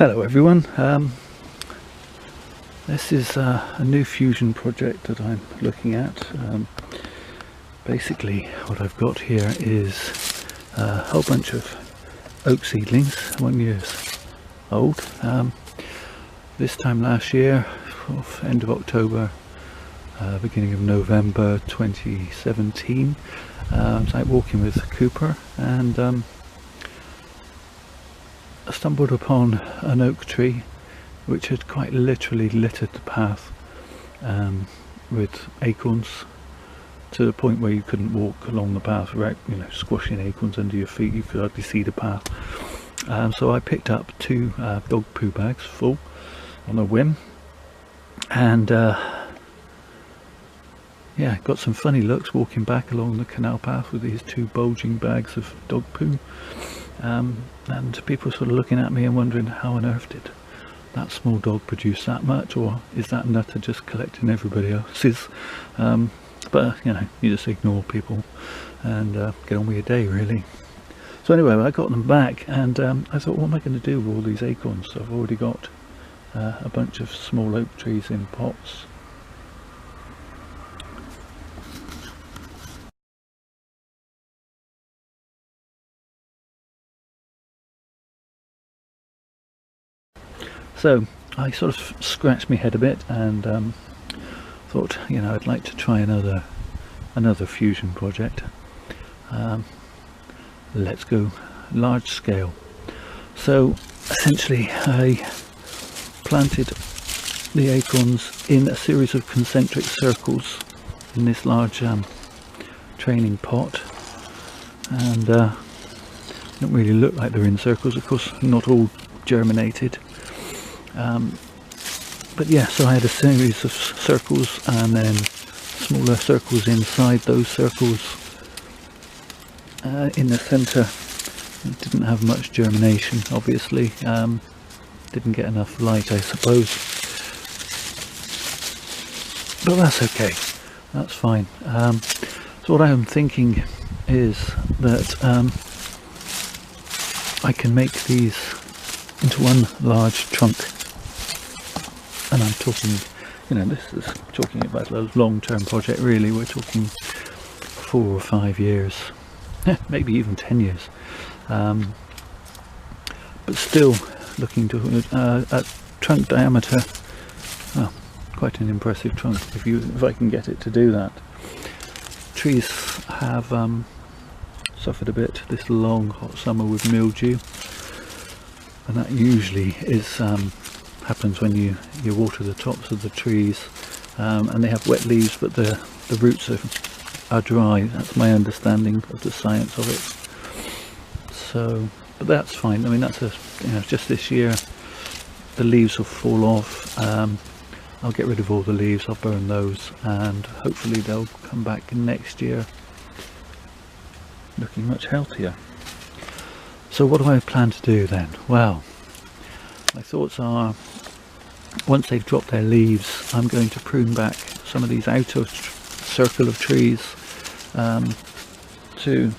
Hello everyone, this is a new fusion project that I'm looking at. Basically what I've got here is a whole bunch of oak seedlings, 1 year old. This time last year, end of October, beginning of November 2017, I was out walking with Cooper and I stumbled upon an oak tree which had quite literally littered the path with acorns, to the point where you couldn't walk along the path without, squashing acorns under your feet. You could hardly see the path. So I picked up 2 dog poo bags full on a whim, and yeah, got some funny looks walking back along the canal path with these 2 bulging bags of dog poo. And people were sort of looking at me and wondering, how on earth did that small dog produce that much, or is that nutter just collecting everybody else's? But you just ignore people and get on with your day, really. So anyway, I got them back, and I thought, what am I going to do with all these acorns? So I've already got a bunch of small oak trees in pots. So I sort of scratched my head a bit and thought, I'd like to try another fusion project. Let's go large scale. So essentially I planted the acorns in a series of concentric circles in this large training pot, and don't really look like they're in circles. Of course, not all germinated. But yeah, so I had a series of circles and then smaller circles inside those circles. In the centre, it didn't have much germination, obviously. Didn't get enough light, I suppose. But that's okay, that's fine. So what I'm thinking is that I can make these into one large trunk. And I'm talking, this is talking about a long-term project, really. We're talking 4 or 5 years, maybe even 10 years. But still looking to a trunk diameter. Well, quite an impressive trunk if I can get it to do that. Trees have suffered a bit this long hot summer with mildew, and that usually is happens when you water the tops of the trees, and they have wet leaves, but the roots are dry. That's my understanding of the science of it. So, but that's fine. I mean, that's just this year. The leaves will fall off. I'll get rid of all the leaves. I'll burn those, and hopefully they'll come back next year looking much healthier. So what do I plan to do then? Well, my thoughts are, once they've dropped their leaves, I'm going to prune back some of these outer circle of trees to,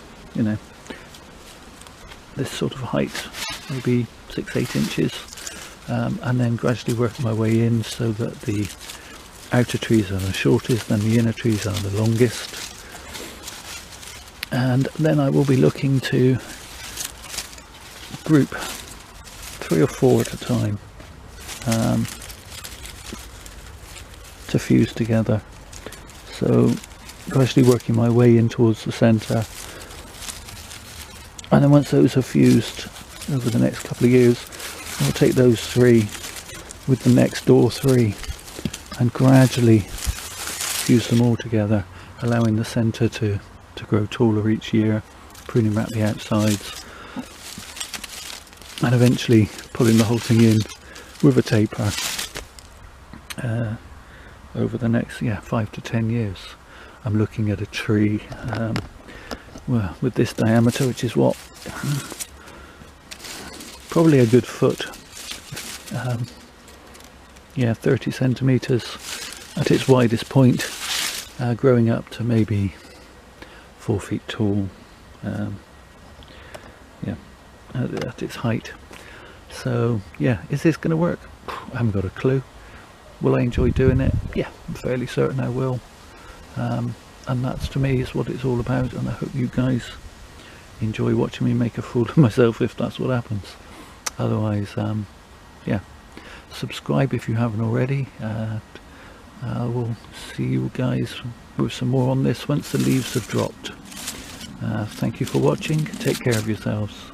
this sort of height, maybe 6-8 inches, and then gradually work my way in so that the outer trees are the shortest and the inner trees are the longest. And then I will be looking to group 3 or 4 at a time to fuse together. So gradually working my way in towards the centre, and then once those are fused over the next couple of years, I'll take those 3 with the next door 3 and gradually fuse them all together, allowing the centre to grow taller each year, pruning back the outsides, and eventually pulling the whole thing in with a taper over the next 5 to 10 years. I'm looking at a tree well, with this diameter, which is what, probably a good foot, 30 centimeters at its widest point, growing up to maybe 4 feet tall, at its height. So yeah, is this going to work? I haven't got a clue. Will I enjoy doing it? Yeah, I'm fairly certain I will. And that's, to me, is what it's all about, and I hope you guys enjoy watching me make a fool of myself if that's what happens. Otherwise, yeah, subscribe if you haven't already. I will see you guys with some more on this once the leaves have dropped. Thank you for watching. Take care of yourselves.